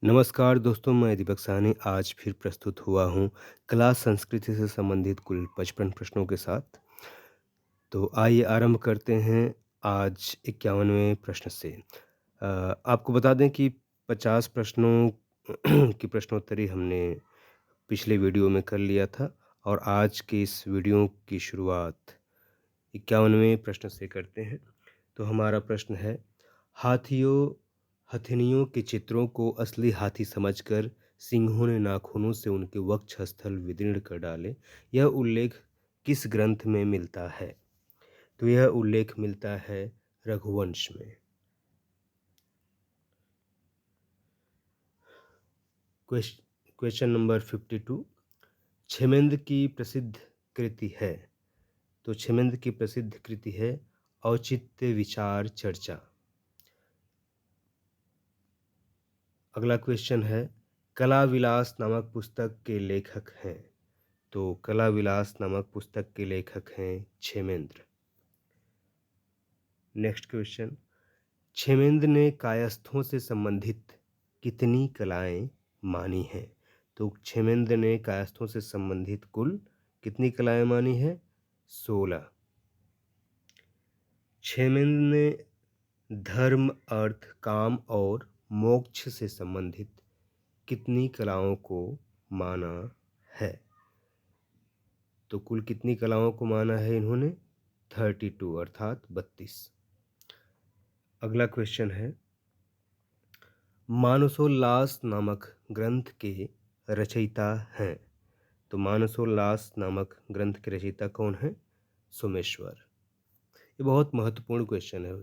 नमस्कार दोस्तों, मैं दीपक साहनी आज फिर प्रस्तुत हुआ हूँ कला संस्कृति से संबंधित कुल 55 प्रश्नों के साथ। तो आइए आरंभ करते हैं आज 51वें प्रश्न से। आपको बता दें कि 50 प्रश्नों की प्रश्नोत्तरी हमने पिछले वीडियो में कर लिया था और आज के इस वीडियो की शुरुआत 51वें प्रश्न से करते हैं। तो हमारा प्रश्न है, हाथियों हथिनियों के चित्रों को असली हाथी समझकर सिंहों ने नाखूनों से उनके वक्षस्थल विदीर्ण कर डाले। यह उल्लेख किस ग्रंथ में मिलता है? तो यह उल्लेख मिलता है रघुवंश में। क्वेश्चन नंबर 52, क्षेमेंद्र की प्रसिद्ध कृति है। तो क्षेमेंद्र की प्रसिद्ध कृति है औचित्य विचार चर्चा। अगला क्वेश्चन है, कला विलास नामक पुस्तक के लेखक हैं। तो कला विलास नामक पुस्तक के लेखक हैं क्षेमेंद्र। नेक्स्ट क्वेश्चन, क्षेमेंद्र ने कायस्थों से संबंधित कितनी कलाएं मानी हैं? तो क्षेमेंद्र ने कायस्थों से संबंधित कुल कितनी कलाएं मानी है? 16। क्षेमेंद्र ने धर्म, अर्थ, काम और मोक्ष से संबंधित कितनी कलाओं को माना है? तो कुल कितनी कलाओं को माना है इन्होंने? 32 अर्थात 32। अगला क्वेश्चन है, मानसोल्लास नामक ग्रंथ के रचयिता हैं। तो मानसोल्लास नामक ग्रंथ के रचयिता कौन है? सोमेश्वर। ये बहुत महत्वपूर्ण क्वेश्चन है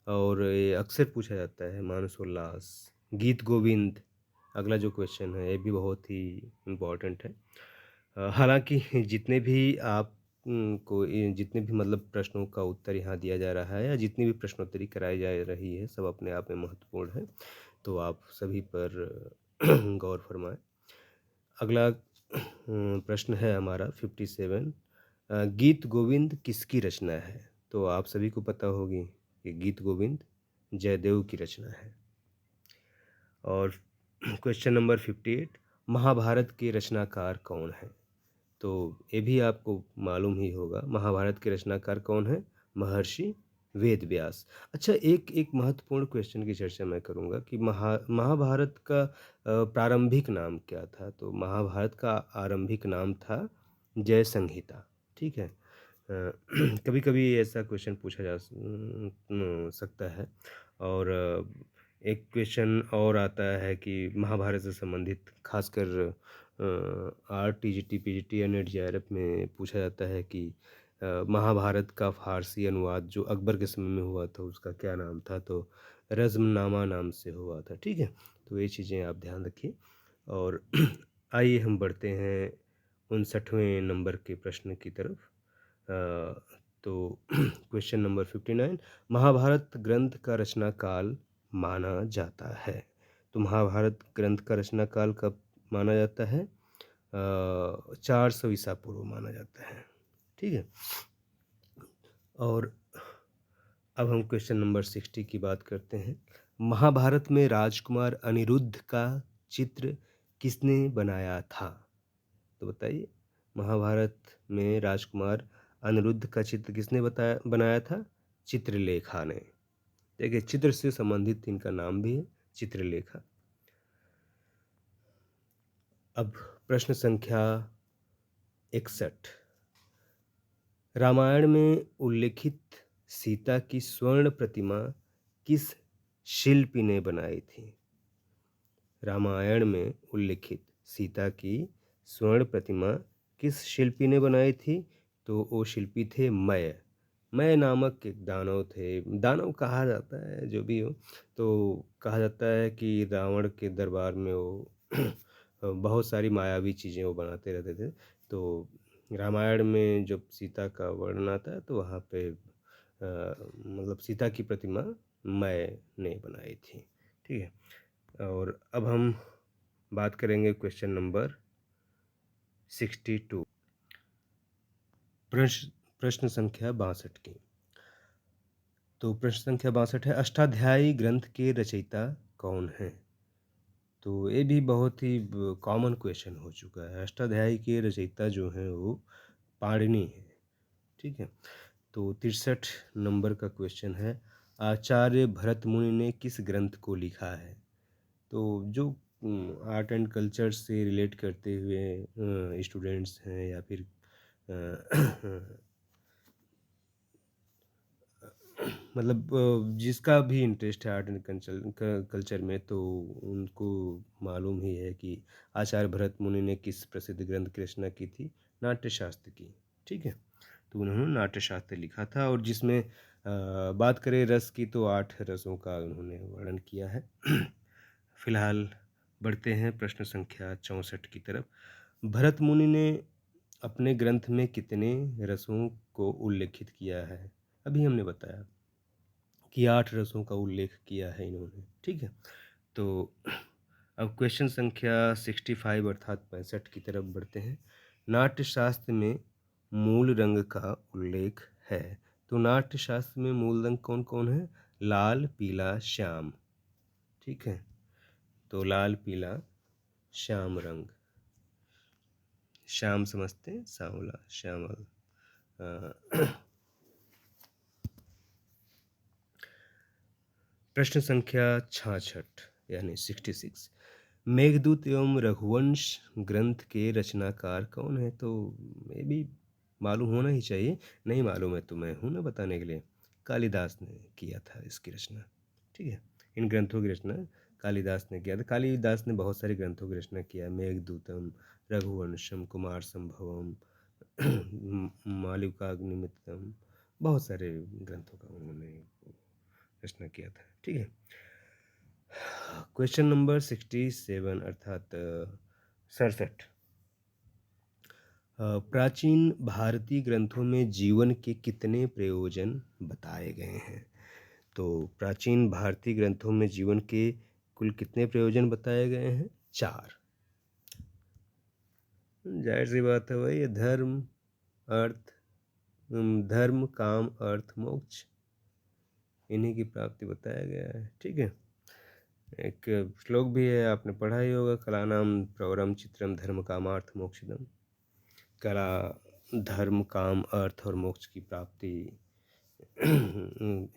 और ये अक्सर पूछा जाता है। मानसोल्लास, गीत गोविंद, अगला जो क्वेश्चन है ये भी बहुत ही इम्पोर्टेंट है। हालांकि जितने भी आप जितने भी मतलब प्रश्नों का उत्तर यहाँ दिया जा रहा है या जितनी भी प्रश्नोत्तरी कराई जा रही है सब अपने आप में महत्वपूर्ण है, तो आप सभी पर गौर फरमाएं। अगला प्रश्न है हमारा 57, गीत गोविंद किसकी रचना है? तो आप सभी को पता होगी कि गीत गोविंद जयदेव की रचना है। और क्वेश्चन नंबर 58, महाभारत के रचनाकार कौन है? तो ये भी आपको मालूम ही होगा, महाभारत के रचनाकार कौन है? महर्षि वेद व्यास। अच्छा, एक एक महत्वपूर्ण क्वेश्चन की चर्चा मैं करूंगा कि महाभारत का प्रारंभिक नाम क्या था? तो महाभारत का आरंभिक नाम था जय संहिता। ठीक है। कभी कभी ऐसा क्वेश्चन पूछा जा सकता है। और एक क्वेश्चन और आता है कि महाभारत से संबंधित खासकर RTGT PGT या नेट JRF में पूछा जाता है कि महाभारत का फारसी अनुवाद जो अकबर के समय में हुआ था उसका क्या नाम था? तो रज़्मनामा नाम से हुआ था। ठीक है, तो ये चीज़ें आप ध्यान रखिए। और आइए हम बढ़ते हैं 59वें नंबर के प्रश्न की तरफ। तो क्वेश्चन नंबर 59, महाभारत ग्रंथ का रचना काल माना जाता है। तो महाभारत ग्रंथ का रचना काल कब माना जाता है? 400 ईसा पूर्व माना जाता है। ठीक है। और अब हम क्वेश्चन नंबर 60 की बात करते हैं। महाभारत में राजकुमार अनिरुद्ध का चित्र किसने बनाया था? तो बताइए, महाभारत में राजकुमार अनिरुद्ध का चित्र किसने बनाया था? चित्रलेखा ने। देखिए, चित्र से संबंधित इनका नाम भी है, चित्रलेखा। अब प्रश्न संख्या 61, रामायण में उल्लेखित सीता की स्वर्ण प्रतिमा किस शिल्पी ने बनाई थी? रामायण में उल्लेखित सीता की स्वर्ण प्रतिमा किस शिल्पी ने बनाई थी? तो वो शिल्पी थे मय। मय नामक एक दानव थे। दानव कहा जाता है, जो भी हो। तो कहा जाता है कि रावण के दरबार में वो बहुत सारी मायावी चीज़ें वो बनाते रहते थे। तो रामायण में जब सीता का वर्णन आता है तो वहाँ पे मतलब सीता की प्रतिमा मय ने बनाई थी। ठीक है। और अब हम बात करेंगे क्वेश्चन नंबर 62, प्रश्न संख्या 62 की। तो प्रश्न संख्या 62 है, अष्टाध्यायी ग्रंथ के रचयिता कौन हैं? तो ये भी बहुत ही कॉमन क्वेश्चन हो चुका है। अष्टाध्यायी के रचयिता जो हैं वो पाणिनि हैं, ठीक है। तो 63 नंबर का क्वेश्चन है, आचार्य भरत मुनि ने किस ग्रंथ को लिखा है? तो जो आर्ट एंड कल्चर से रिलेट करते हुए स्टूडेंट्स हैं या फिर मतलब जिसका भी इंटरेस्ट है आर्ट एंड कल्चर में, तो उनको मालूम ही है कि आचार्य भरत मुनि ने किस प्रसिद्ध ग्रंथ की रचना की थी, नाट्यशास्त्र की, ठीक है। तो उन्होंने नाट्यशास्त्र लिखा था, और जिसमें बात करें रस की तो 8 रसों का उन्होंने वर्णन किया है। फिलहाल बढ़ते हैं प्रश्न संख्या 64 की तरफ। भरत मुनि ने अपने ग्रंथ में कितने रसों को उल्लेखित किया है? अभी हमने बताया कि 8 रसों का उल्लेख किया है इन्होंने, ठीक है। तो अब क्वेश्चन संख्या 65 अर्थात 65 की तरफ बढ़ते हैं। नाट्यशास्त्र में मूल रंग का उल्लेख है। तो नाट्यशास्त्र में मूल रंग कौन कौन है? लाल, पीला, श्याम, ठीक है। तो लाल, पीला, श्याम रंग। श्याम समझते हैं, सांवला, श्यामल। प्रश्न संख्या 66 यानी 66, मेघदूत एवं रघुवंश ग्रंथ के रचनाकार कौन है? तो ये भी मालूम होना ही चाहिए, नहीं मालूम है तो मैं हूँ ना बताने के लिए। कालिदास ने किया था इसकी रचना, ठीक है। इन ग्रंथों की रचना कालिदास ने किया था। कालिदास ने बहुत सारे ग्रंथों की रचना किया, मेघदूतम, रघुवंशम, कुमार संभवम, मालविकाग्निमित्रम, बहुत सारे ग्रंथों का उन्होंने रचना किया था, ठीक है। क्वेश्चन नंबर 67 अर्थात 67, प्राचीन भारतीय ग्रंथों में जीवन के कितने प्रयोजन बताए गए हैं? तो प्राचीन भारतीय ग्रंथों में जीवन के कुल कितने प्रयोजन बताए गए हैं? 4। जाहिर सी बात है भाई, धर्म, अर्थ, धर्म, काम, अर्थ, मोक्ष, इन्हीं की प्राप्ति बताया गया है, ठीक है। एक श्लोक भी है, आपने पढ़ा ही होगा, कलानाम प्रवरम चित्रम धर्म कामार्थ मोक्षदम। कला, धर्म, काम, अर्थ और मोक्ष की प्राप्ति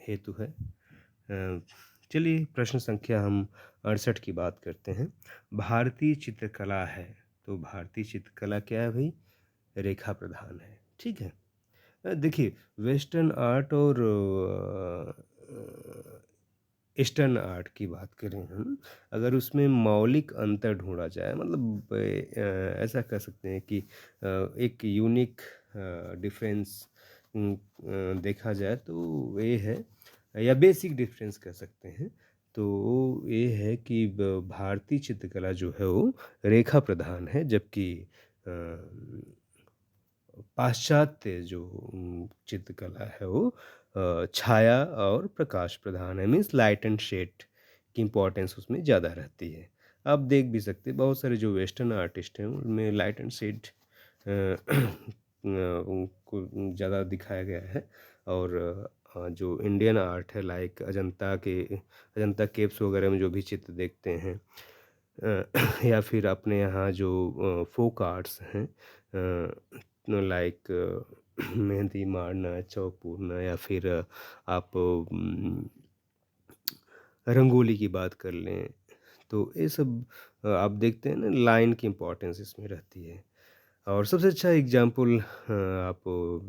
हेतु है। चलिए प्रश्न संख्या हम 68 की बात करते हैं। भारतीय चित्रकला है, तो भारतीय चित्रकला क्या है भाई? रेखा प्रधान है, ठीक है। देखिए, वेस्टर्न आर्ट और ईस्टर्न आर्ट की बात करें हम, अगर उसमें मौलिक अंतर ढूंढा जाए, मतलब ऐसा कह सकते हैं कि एक यूनिक डिफरेंस देखा जाए तो ये है, या बेसिक डिफरेंस कह सकते हैं, तो ये है कि भारतीय चित्रकला जो है वो रेखा प्रधान है, जबकि पाश्चात्य जो चित्रकला है वो छाया और प्रकाश प्रधान है, मीन्स लाइट एंड शेड की इम्पोर्टेंस उसमें ज़्यादा रहती है। आप देख भी सकते हैं बहुत सारे जो वेस्टर्न आर्टिस्ट हैं उनमें लाइट एंड शेड उनको ज़्यादा दिखाया गया है, और जो इंडियन आर्ट है, लाइक अजंता केव्स वगैरह में जो भी चित्र देखते हैं, या फिर अपने यहाँ जो फोक आर्ट्स हैं, लाइक मेहंदी मारना, चौक पूरना, या फिर आप रंगोली की बात कर लें, तो ये सब आप देखते हैं ना, लाइन की इम्पोर्टेंस इसमें रहती है। और सबसे अच्छा एग्जाम्पल आप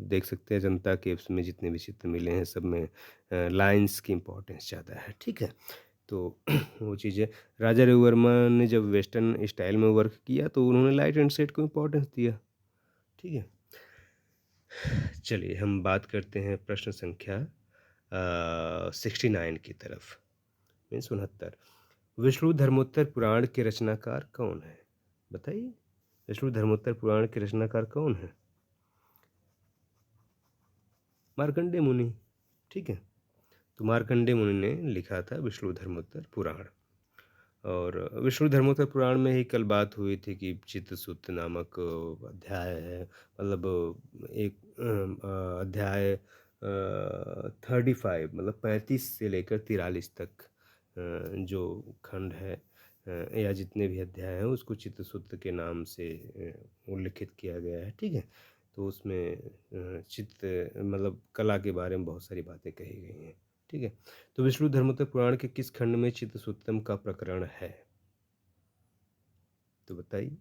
देख सकते हैं, जनता केव्स में जितने भी चित्र मिले हैं सब में लाइंस की इम्पोर्टेंस ज़्यादा है, ठीक है। तो वो चीज़ें, राजा रविवर्मा ने जब वेस्टर्न स्टाइल में वर्क किया तो उन्होंने लाइट एंड शेड को इम्पोर्टेंस दिया, ठीक है। चलिए हम बात करते हैं प्रश्न संख्या 69 की तरफ, मीन्स 69। विष्णु धर्मोत्तर पुराण के रचनाकार कौन है? बताइए, विष्णु धर्मोत्तर पुराण के रचनाकार कौन है? मार्कंडेय मुनि, ठीक है। तो मार्कंडेय मुनि ने लिखा था विष्णु धर्मोत्तर पुराण। और विष्णु धर्मोत्तर पुराण में ही कल बात हुई थी कि चित्रसूत नामक अध्याय है, मतलब एक अध्याय 35, मतलब 35 से लेकर 43 तक जो खंड है, या जितने भी अध्याय हैं उसको चित्रसूत्र के नाम से उल्लिखित किया गया है। ठीक है, तो उसमें चित्र मतलब कला के बारे में बहुत सारी बातें कही गई हैं। ठीक है, तो विष्णु धर्मोत्तर पुराण के किस खंड में चित्रसूत्रम का प्रकरण है, तो बताइए।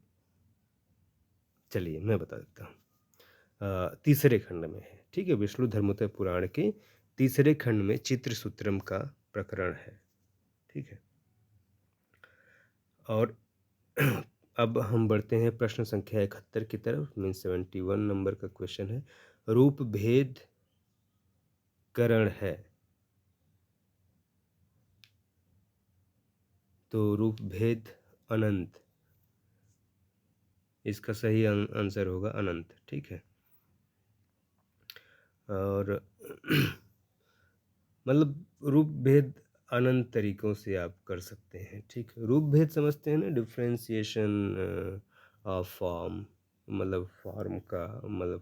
चलिए मैं बता देता हूँ। तीसरे खंड में है। ठीक है, विष्णु धर्मोत्तर पुराण के तीसरे खंड में चित्रसूत्रम का प्रकरण है। ठीक है, और अब हम बढ़ते हैं प्रश्न संख्या 71 की तरफ। मीन 71 नंबर का क्वेश्चन है, रूप भेद करण है। तो रूप भेद अनंत, इसका सही आंसर होगा अनंत। ठीक है, और मतलब रूप भेद अनंत तरीकों से आप कर सकते हैं। ठीक, रूप भेद समझते हैं ना, डिफ्रेंसिएशन ऑफ फॉर्म, मतलब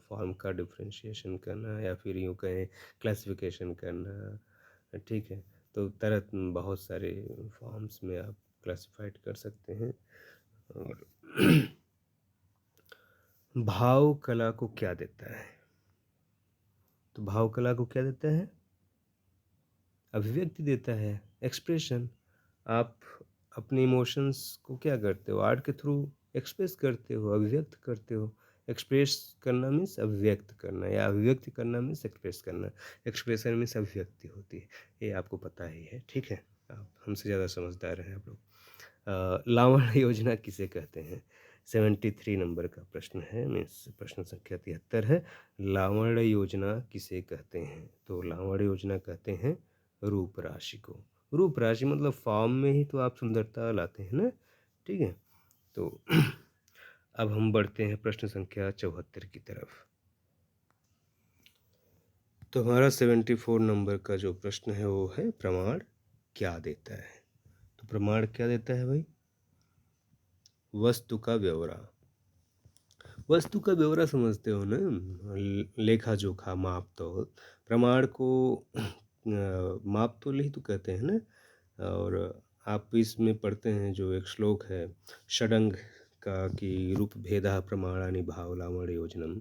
फॉर्म का डिफ्रेंशिएशन करना, या फिर यूँ कहें क्लासिफिकेशन करना। ठीक है, तो तरह बहुत सारे फॉर्म्स में आप क्लासिफाइड कर सकते हैं। और भाव कला को क्या देता है, तो भाव कला को क्या देता है, अभिव्यक्ति देता है, एक्सप्रेशन। आप अपने इमोशंस को क्या करते हो, आर्ट के थ्रू एक्सप्रेस करते हो, अभिव्यक्त करते हो। एक्सप्रेस करना मीन्स अभिव्यक्त करना, या अभिव्यक्ति करना मीन्स एक्सप्रेस करना। एक्सप्रेशन मीन्स अभिव्यक्ति होती है, ये आपको पता ही है। ठीक है, आप हमसे ज़्यादा समझदार हैं आप लोग। लावण्य योजना किसे कहते हैं, 73 नंबर का प्रश्न है। मीन्स प्रश्न संख्या 73 है, लावण्य योजना किसे कहते हैं। तो लावण्य योजना कहते हैं रूप राशि को। रूप राशि मतलब फॉर्म में ही तो आप सुंदरता लाते हैं ना। ठीक है, तो अब हम बढ़ते हैं प्रश्न संख्या 74 की तरफ। तो हमारा 74 नंबर का जो प्रश्न है वो है, प्रमाण क्या देता है। तो प्रमाण क्या देता है भाई, वस्तु का ब्यौरा। वस्तु का ब्यौरा समझते हो ना, लेखा जोखा माप तोल। प्रमाण को माप तोल ही तो कहते हैं ना। और आप इसमें पढ़ते हैं जो एक श्लोक है षडंग का, कि रूप भेदा प्रमाणानि भाव लावण्य योजनम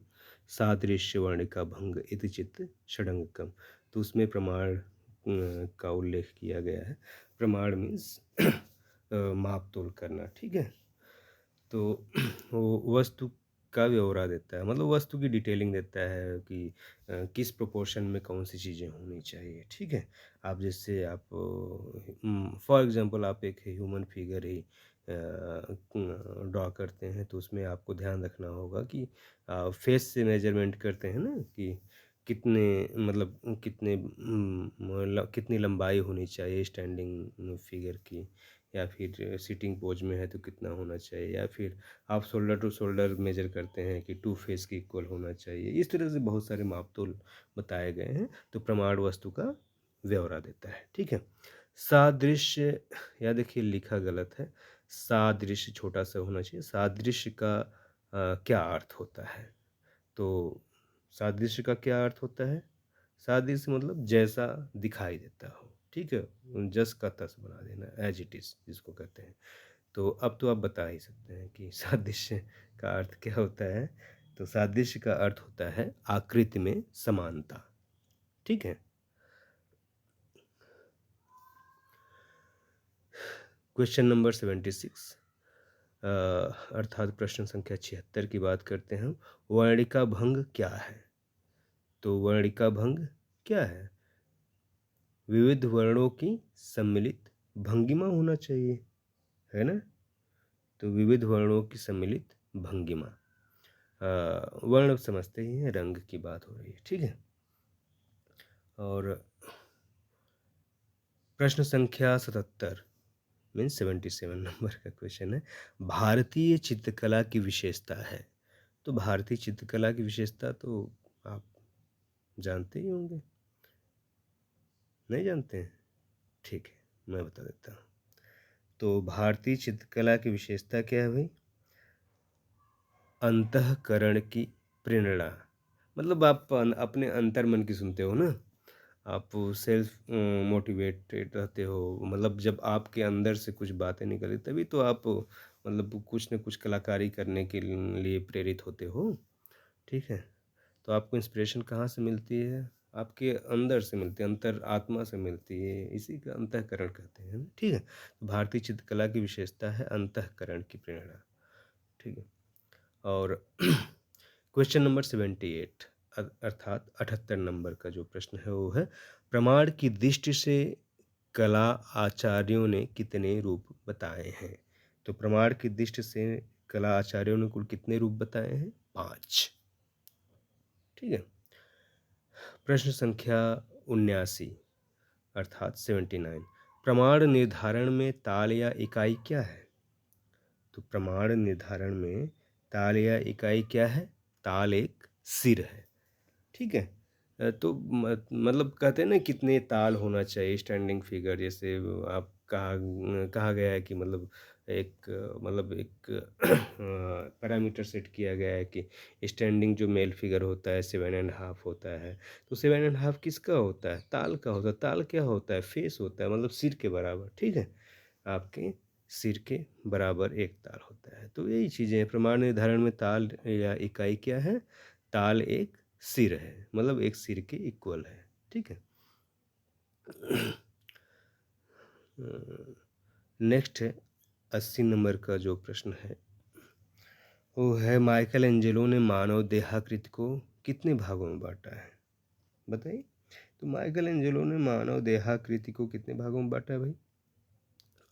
सादृश्य वर्णिका भंग इति चित्त षडंगकम। तो उसमें प्रमाण का उल्लेख किया गया है। प्रमाण मीन्स माप तोल करना। ठीक है, तो वो वस्तु का ब्यौरा देता है, मतलब वस्तु की डिटेलिंग देता है कि किस प्रोपोर्शन में कौन सी चीज़ें होनी चाहिए। ठीक है, आप जैसे आप फॉर एग्जांपल आप एक ह्यूमन फिगर ही ड्रॉ करते हैं, तो उसमें आपको ध्यान रखना होगा कि फेस से मेजरमेंट करते हैं ना, कि कितने मतलब कितनी लंबाई होनी चाहिए स्टैंडिंग फिगर की, या फिर सिटिंग पोज में है तो कितना होना चाहिए, या फिर आप शोल्डर टू शोल्डर मेजर करते हैं कि टू फेस के इक्वल होना चाहिए। इस तरह से बहुत सारे मापतोल बताए गए हैं। तो प्रमाण वस्तु का ब्यौरा देता है। ठीक है, सादृश्य, या देखिए लिखा गलत है, सादृश्य छोटा सा होना चाहिए। सादृश्य का क्या अर्थ होता है, तो सादृश्य का क्या अर्थ होता है, सादृश्य मतलब जैसा दिखाई देता हो। ठीक है, जस का तस बना देना, एज इट इज़ जिसको कहते हैं। तो अब तो आप बता ही सकते हैं कि सादृश्य का अर्थ क्या होता है। तो सादृश्य का अर्थ होता है आकृति में समानता। ठीक है, क्वेश्चन नंबर 76 अर्थात प्रश्न संख्या 76 की बात करते हैं हम। वर्णिका भंग क्या है, तो वर्णिका भंग क्या है, विविध वर्णों की सम्मिलित भंगिमा होना चाहिए, है ना। तो विविध वर्णों की सम्मिलित भंगिमा, वर्ण समझते ही हैं, रंग की बात हो रही है। ठीक है, और प्रश्न संख्या 77 मीन्स 77 नंबर का क्वेश्चन है, भारतीय चित्रकला की विशेषता है। तो भारतीय चित्रकला की विशेषता तो आप जानते ही होंगे, नहीं जानते हैं। ठीक है, मैं बता देता हूँ। तो भारतीय चित्रकला की विशेषता क्या है भाई, अंतःकरण की प्रेरणा। मतलब आप अपने अंतर्मन की सुनते हो ना, आप सेल्फ मोटिवेटेड रहते हो, मतलब जब आपके अंदर से कुछ बातें निकली तभी तो आप मतलब कुछ न कुछ कलाकारी करने के लिए प्रेरित होते हो, ठीक है? तो आपको इंस्पिरेशन कहाँ से मिलती है? आपके अंदर से मिलती है, अंतर आत्मा से मिलती है, इसी का अंतःकरण कहते हैं, ठीक है? तो भारतीय चित्रकला की विशेषता है अंतःकरण की प्रेरणा, ठीक है? और क्वेश्चन नंबर 78 अर्थात 78 नंबर का जो प्रश्न है वो है, प्रमाण की दृष्टि से कला आचार्यों ने कितने रूप बताए हैं? तो प्रमाण की दृष्टि से कला आचार्यों ने कुल कितने रूप बताए हैं? 5, ठीक है। प्रश्न संख्या 79 अर्थात 79, प्रमाण निर्धारण में ताल या इकाई क्या है? तो प्रमाण निर्धारण में ताल या इकाई क्या है? ताल एक सिर है, ठीक है। तो मतलब कहते हैं ना कितने ताल होना चाहिए स्टैंडिंग फिगर, जैसे आप कहा कहा गया है कि मतलब एक मतलब एक पैरामीटर सेट किया गया है कि स्टैंडिंग जो मेल फिगर होता है 7.5 होता है। तो 7.5 किसका होता है? ताल का होता है। ताल क्या होता है? फेस होता है, मतलब सिर के बराबर, ठीक है। आपके सिर के बराबर एक ताल होता है। तो यही चीज़ें हैं। प्रमाण निर्धारण में ताल या इकाई क्या है? ताल एक सिर है, मतलब एक सिर के इक्वल है, ठीक है। नेक्स्ट है 80 नंबर का जो प्रश्न है वो है, माइकल एंजेलो ने मानव देहाकृति को कितने भागों में बांटा है? बताइए। तो माइकल एंजेलो ने मानव देहाकृति को कितने भागों में बांटा है भाई?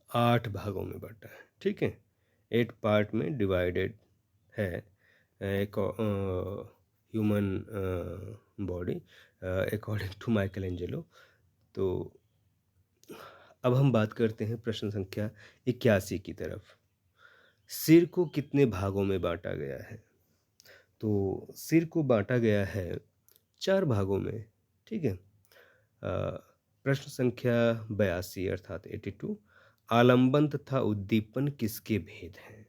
8 भागों में बांटा है, ठीक है। 8 पार्ट में डिवाइडेड है एक human body according to Michelangelo. तो अब हम बात करते हैं प्रश्न संख्या 81 की तरफ। सिर को कितने भागों में बांटा गया है? तो सिर को बांटा गया है 4 भागों में, ठीक है। प्रश्न संख्या 82 अर्थात 82, आलंबन तथा उद्दीपन किसके भेद हैं?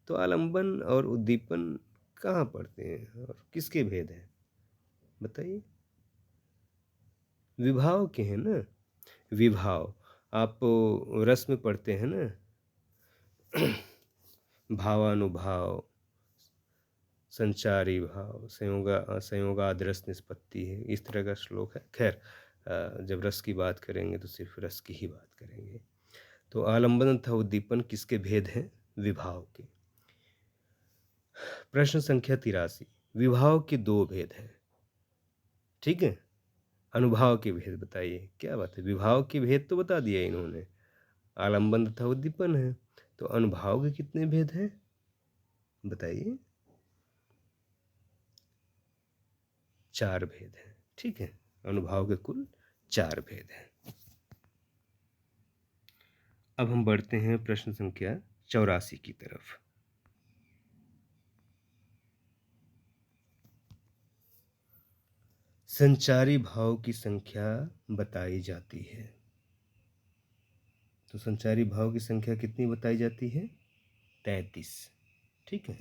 तो आलंबन और उद्दीपन कहाँ पढ़ते हैं और किसके भेद हैं? बताइए। विभाव के हैं ना। विभाव आप रस में पढ़ते हैं ना, भावानुभाव, संचारी भाव, संयोगादरस निष्पत्ति है, इस तरह का श्लोक है। खैर जब रस की बात करेंगे तो सिर्फ रस की ही बात करेंगे। तो आलंबन तथा उद्दीपन किसके भेद हैं? विभाव के। प्रश्न संख्या 83, विभाव के 2 भेद हैं, ठीक है। अनुभाव के भेद बताइए। क्या बात है, विभाव के भेद तो बता दिया इन्होंने, आलंबन तथा उद्दीपन है, तो अनुभाव के कितने भेद हैं बताइए? 4 भेद हैं, ठीक है। अनुभाव के कुल 4 भेद हैं। अब हम बढ़ते हैं प्रश्न संख्या 84 की तरफ। संचारी भाव की संख्या बताई जाती है। तो संचारी भाव की संख्या कितनी बताई जाती है? 33, ठीक है।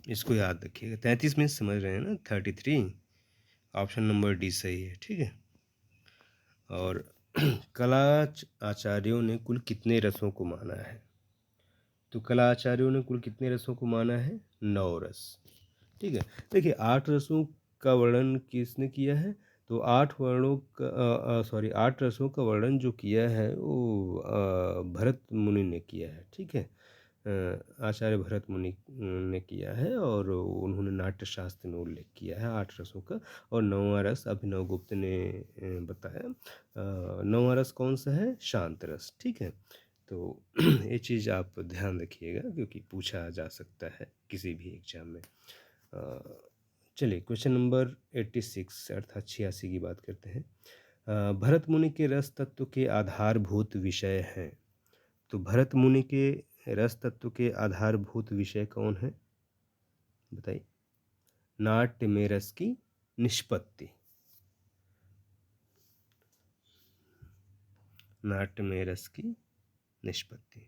इसको याद रखिएगा। 33 में समझ रहे हैं ना, 33। ऑप्शन नंबर डी सही है, ठीक है। और कला आचार्यों ने कुल कितने रसों को माना है? तो कला आचार्यों ने कुल कितने रसों को माना है? 9 रस, ठीक है। देखिए 8 रसों का वर्णन किसने किया है? तो 8 वर्णों का 8 रसों का वर्णन जो किया है वो भरत मुनि ने किया है, ठीक है। आचार्य भरत मुनि ने किया है और उन्होंने नाट्य शास्त्र में उल्लेख किया है 8 रसों का। और 9वां रस अभिनव गुप्त ने बताया। 9वां रस कौन सा है? शांत रस, ठीक है। तो ये चीज़ आप ध्यान रखिएगा क्योंकि पूछा जा सकता है किसी भी एग्जाम में। चलिए क्वेश्चन नंबर 86 अर्थात 86 की बात करते हैं। भरत मुनि के रस तत्व के आधारभूत विषय हैं। तो भरत मुनि के रस तत्व के आधारभूत विषय कौन है बताइए? नाट्य में रस की निष्पत्ति। नाट्य में रस की निष्पत्ति।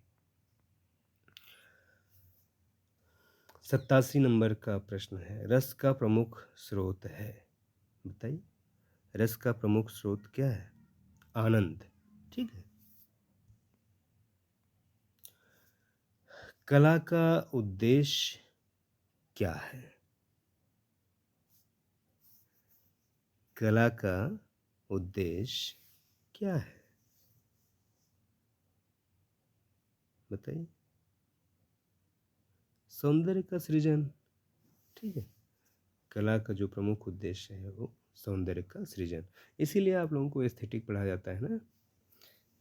87 नंबर का प्रश्न है, रस का प्रमुख स्रोत है। बताइए। रस का प्रमुख स्रोत क्या है? आनंद। ठीक है। कला का उद्देश्य क्या है? कला का उद्देश्य क्या है? बताइए। सौंदर्य का सृजन। ठीक है। कला का जो प्रमुख उद्देश्य है वो सौंदर्य का सृजन। इसीलिए आप लोगों को एस्थेटिक पढ़ाया जाता है ना,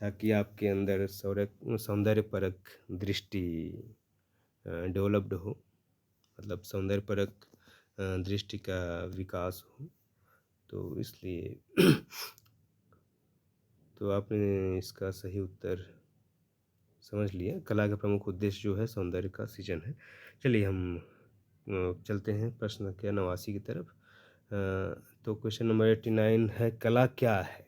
ताकि आपके अंदर सौंदर्यपरक दृष्टि डेवलप्ड हो, मतलब सौंदर्यपरक दृष्टि का विकास हो। तो इसलिए तो आपने इसका सही उत्तर समझ लिया। कला का प्रमुख उद्देश्य जो है सौंदर्य का सृजन है। चलिए हम चलते हैं प्रश्न संख्या 89 की तरफ। तो क्वेश्चन नंबर 89 है, कला क्या है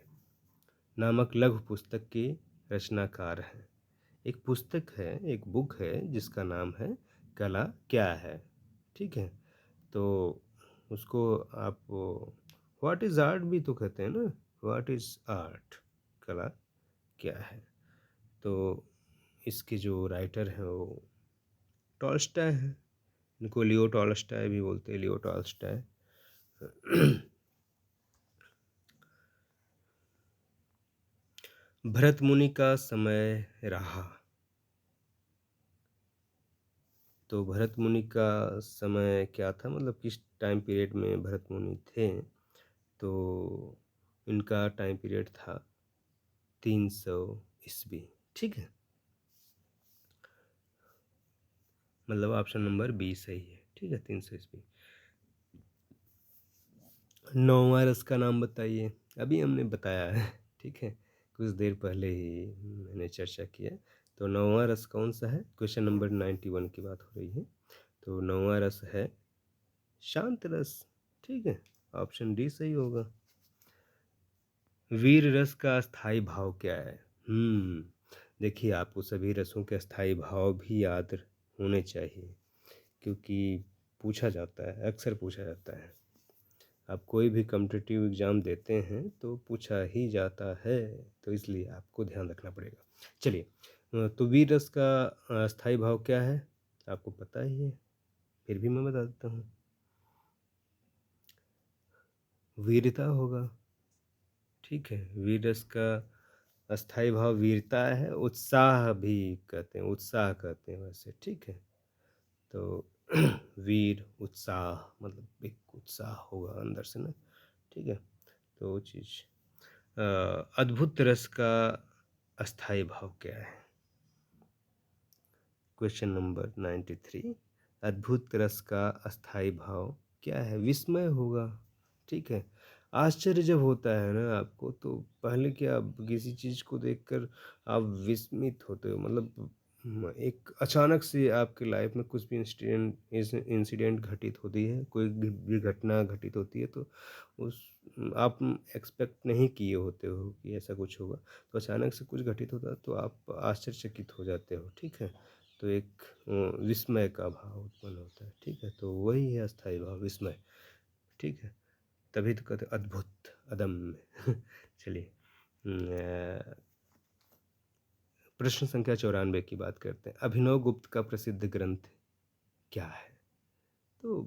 नामक लघु पुस्तक के रचनाकार हैं। एक पुस्तक है, एक बुक है जिसका नाम है कला क्या है। ठीक है। तो उसको आप व्हाट इज़ आर्ट भी तो कहते हैं ना, व्हाट इज़ आर्ट, कला क्या है। तो इसके जो राइटर हैं वो टॉल्स्टॉय हैं। इनको लियो टॉल्स्टॉय भी बोलते हैं, लियो टॉल्स्टॉय। भरत मुनि का समय रहा। तो भरत मुनि का समय क्या था, मतलब किस टाइम पीरियड में भरत मुनि थे? तो इनका टाइम पीरियड था 300 ईस्वी। ठीक है। मतलब ऑप्शन नंबर बी सही है। ठीक है, 300 ईस्वी। नौवां रस का नाम बताइए। अभी हमने बताया है। ठीक है, कुछ देर पहले ही मैंने चर्चा किया। तो नौवां रस कौन सा है? क्वेश्चन नंबर 91 की बात हो रही है। तो नौवां रस है शांत रस। ठीक है, ऑप्शन डी सही होगा। वीर रस का स्थायी भाव क्या है? देखिए, आपको सभी रसों के स्थायी भाव भी याद होने चाहिए, क्योंकि पूछा जाता है, अक्सर पूछा जाता है। आप कोई भी कॉम्पिटिटिव एग्ज़ाम देते हैं तो पूछा ही जाता है, तो इसलिए आपको ध्यान रखना पड़ेगा। चलिए, तो वीर रस का स्थायी भाव क्या है? आपको पता ही है, फिर भी मैं बता देता हूँ। वीरता होगा। ठीक है, वीर रस का अस्थाई भाव वीरता है। उत्साह भी कहते हैं, उत्साह कहते हैं वैसे। ठीक है। तो वीर उत्साह, मतलब एक उत्साह होगा अंदर से ना। ठीक है। तो वो चीज़। अद्भुत रस का अस्थाई भाव क्या है? Question number 93। अद्भुत रस का अस्थाई भाव क्या है? विस्मय होगा। ठीक है। आश्चर्य जब होता है ना आपको, तो पहले क्या, आप किसी चीज़ को देखकर आप विस्मित होते हो, मतलब एक अचानक से आपकी लाइफ में कुछ भी इंसिडेंट घटित होती है, कोई भी घटना घटित होती है, तो उस आप एक्सपेक्ट नहीं किए होते हो कि ऐसा कुछ होगा, तो अचानक से कुछ घटित होता है तो आप आश्चर्यचकित हो जाते हो। ठीक है। तो एक विस्मय का भाव उत्पन्न होता है। ठीक है। तो वही है अस्थाई भाव, विस्मय। ठीक है। तभी तो कहते अद्भुत, अदम्य। चलिए, प्रश्न संख्या 94 की बात करते हैं। अभिनव गुप्त का प्रसिद्ध ग्रंथ क्या है? तो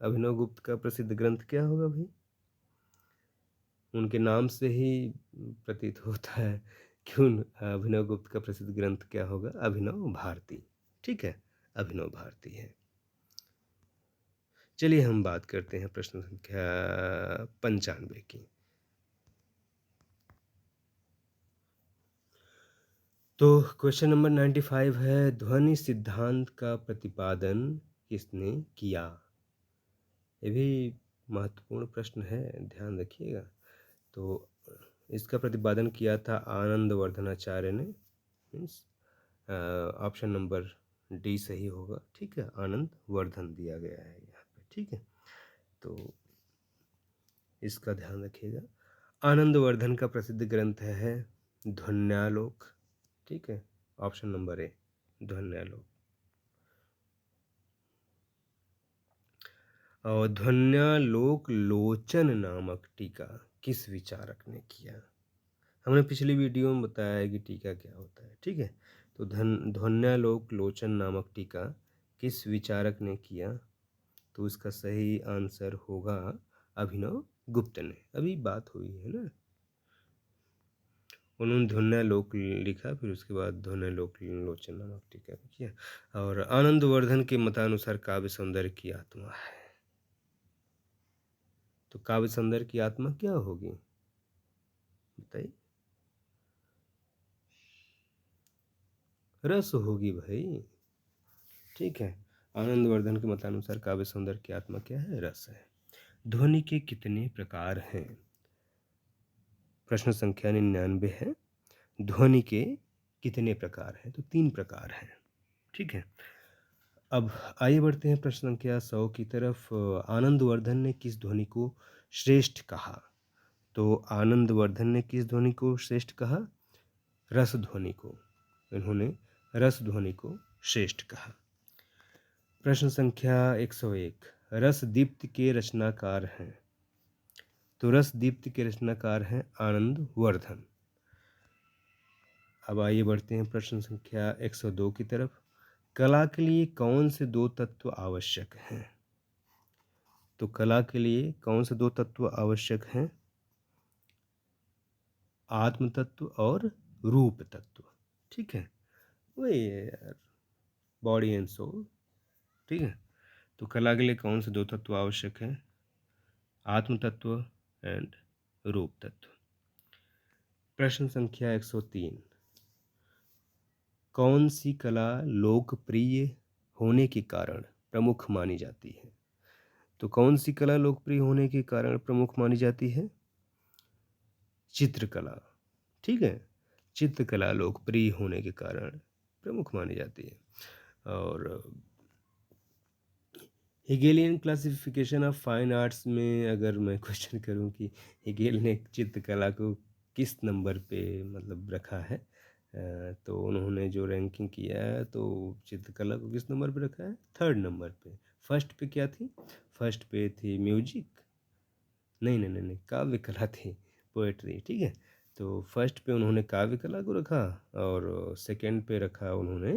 अभिनव गुप्त का प्रसिद्ध ग्रंथ क्या होगा भाई? उनके नाम से ही प्रतीत होता है कि उन अभिनव गुप्त का प्रसिद्ध ग्रंथ क्या होगा? अभिनव भारती। ठीक है, अभिनव भारती है। चलिए हम बात करते हैं प्रश्न संख्या 95 की। तो क्वेश्चन नंबर 95 है, ध्वनि सिद्धांत का प्रतिपादन किसने किया? ये भी महत्वपूर्ण प्रश्न है, ध्यान रखिएगा। तो इसका प्रतिपादन किया था आनंदवर्धनाचार्य ने। मीन्स ऑप्शन नंबर डी सही होगा। ठीक है, आनंद वर्धन दिया गया है यहाँ पे। ठीक है। तो इसका ध्यान रखिएगा। आनंदवर्धन का प्रसिद्ध ग्रंथ है ध्वन्यालोक। ठीक है, ऑप्शन नंबर ए, ध्वन्यालोक। और ध्वन्यालोक लोचन नामक टीका किस विचारक ने किया? हमने पिछली वीडियो में बताया है कि टीका क्या होता है, ठीक है। तो ध्वन्यालोक लोचन नामक टीका किस विचारक ने किया? तो इसका सही आंसर होगा अभिनव गुप्त ने। अभी बात हुई है ना, उन्होंने ध्वन्यालोक लिखा, फिर उसके बाद ध्वन्यालोक लोचन नामक टीका भी किया। और आनंदवर्धन के मतानुसार काव्य सौंदर्य की आत्मा है, तो काव्य सौंदर्य की आत्मा क्या होगी बताइए? रस होगी भाई, ठीक है। आनंदवर्धन के मतानुसार काव्य सौंदर्य की आत्मा क्या है? रस है। ध्वनि के कितने प्रकार हैं? प्रश्न संख्या 99 है। ध्वनि के कितने प्रकार हैं? तो 3 प्रकार हैं, ठीक है। अब आइए बढ़ते हैं प्रश्न संख्या 100 की तरफ। आनंदवर्धन ने किस ध्वनि को श्रेष्ठ कहा? तो आनंदवर्धन ने किस ध्वनि को श्रेष्ठ कहा? रस ध्वनि को। इन्होंने रस ध्वनि को श्रेष्ठ कहा। प्रश्न संख्या 101, रसदीप्त के रचनाकार हैं? तो रसदीप्त के रचनाकार हैं आनंदवर्धन। अब आइए बढ़ते हैं प्रश्न संख्या 102 की तरफ। कला के लिए कौन से 2 तत्व आवश्यक हैं? तो कला के लिए कौन से 2 तत्व आवश्यक हैं? आत्म तत्व और रूप तत्व, ठीक है। वही है यार, बॉडी एंड सोल, ठीक है। तो कला के लिए कौन से 2 तत्व आवश्यक हैं? आत्म तत्व एंड रूप तत्व। प्रश्न संख्या 103, कौन सी कला लोकप्रिय होने के कारण प्रमुख मानी जाती है? तो कौन सी कला लोकप्रिय होने के कारण प्रमुख मानी जाती है? चित्रकला, ठीक है। चित्रकला लोकप्रिय होने के कारण प्रमुख मानी जाती है। और Hegelian classification of fine arts में अगर मैं क्वेश्चन करूं कि हेगेल ने चित्रकला को किस नंबर पे मतलब रखा है, तो उन्होंने जो रैंकिंग किया है तो चित्रकला को किस नंबर पे रखा है? 3rd नंबर पे। फर्स्ट पे क्या थी? फर्स्ट पे थी म्यूजिक, नहीं, काव्य कला थी, पोएट्री, ठीक है। तो फर्स्ट पे उन्होंने काव्य कला को रखा, और सेकंड पे रखा उन्होंने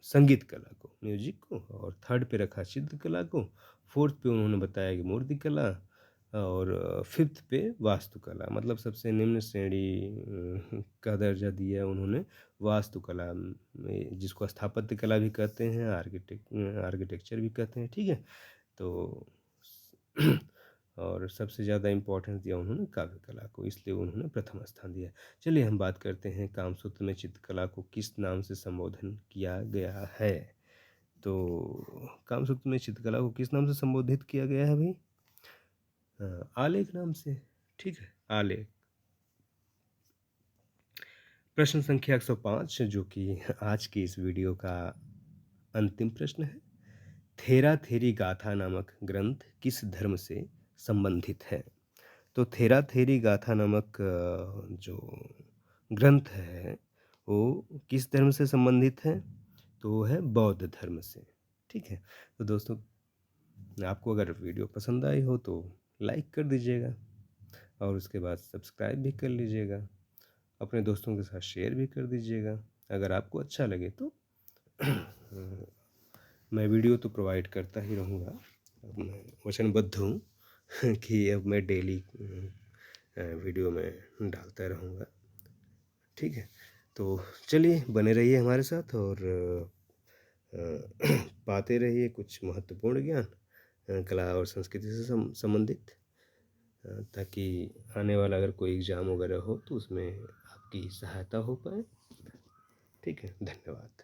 संगीत कला को, म्यूजिक को, और थर्ड पे रखा चित्रकला को, फोर्थ पे उन्होंने बताया कि मूर्ति कला, और फिफ्थ पे वास्तुकला, मतलब सबसे निम्न श्रेणी का दर्जा दिया उन्होंने वास्तुकला में, जिसको स्थापत्य कला भी कहते हैं, आर्किटेक्चर भी कहते हैं, ठीक है। तो और सबसे ज़्यादा इम्पोर्टेंस दिया उन्होंने काव्य कला को, इसलिए उन्होंने प्रथम स्थान दिया। चलिए हम बात करते हैं कामसूत्र में चित्रकला को किस नाम से संबोधन किया गया है। तो कामसूत्र में चित्रकला को किस नाम से संबोधित किया गया है भाई? आलेख नाम से, ठीक है, आलेख। प्रश्न संख्या 105, जो कि आज की इस वीडियो का अंतिम प्रश्न है। थेरा थेरी गाथा नामक ग्रंथ किस धर्म से संबंधित है? तो थेरा थेरी गाथा नामक जो ग्रंथ है वो किस धर्म से संबंधित है? तो वो है बौद्ध धर्म से, ठीक है। तो दोस्तों, आपको अगर वीडियो पसंद आई हो तो लाइक कर दीजिएगा, और उसके बाद सब्सक्राइब भी कर लीजिएगा, अपने दोस्तों के साथ शेयर भी कर दीजिएगा अगर आपको अच्छा लगे तो। मैं वीडियो तो प्रोवाइड करता ही रहूँगा, अब मैं वचनबद्ध हूँ कि अब मैं डेली वीडियो में डालता रहूँगा, ठीक है। तो चलिए, बने रहिए हमारे साथ, और पाते रहिए कुछ महत्वपूर्ण ज्ञान कला और संस्कृति से संबंधित, ताकि आने वाला अगर कोई एग्ज़ाम वगैरह हो तो उसमें आपकी सहायता हो पाए, ठीक है। धन्यवाद।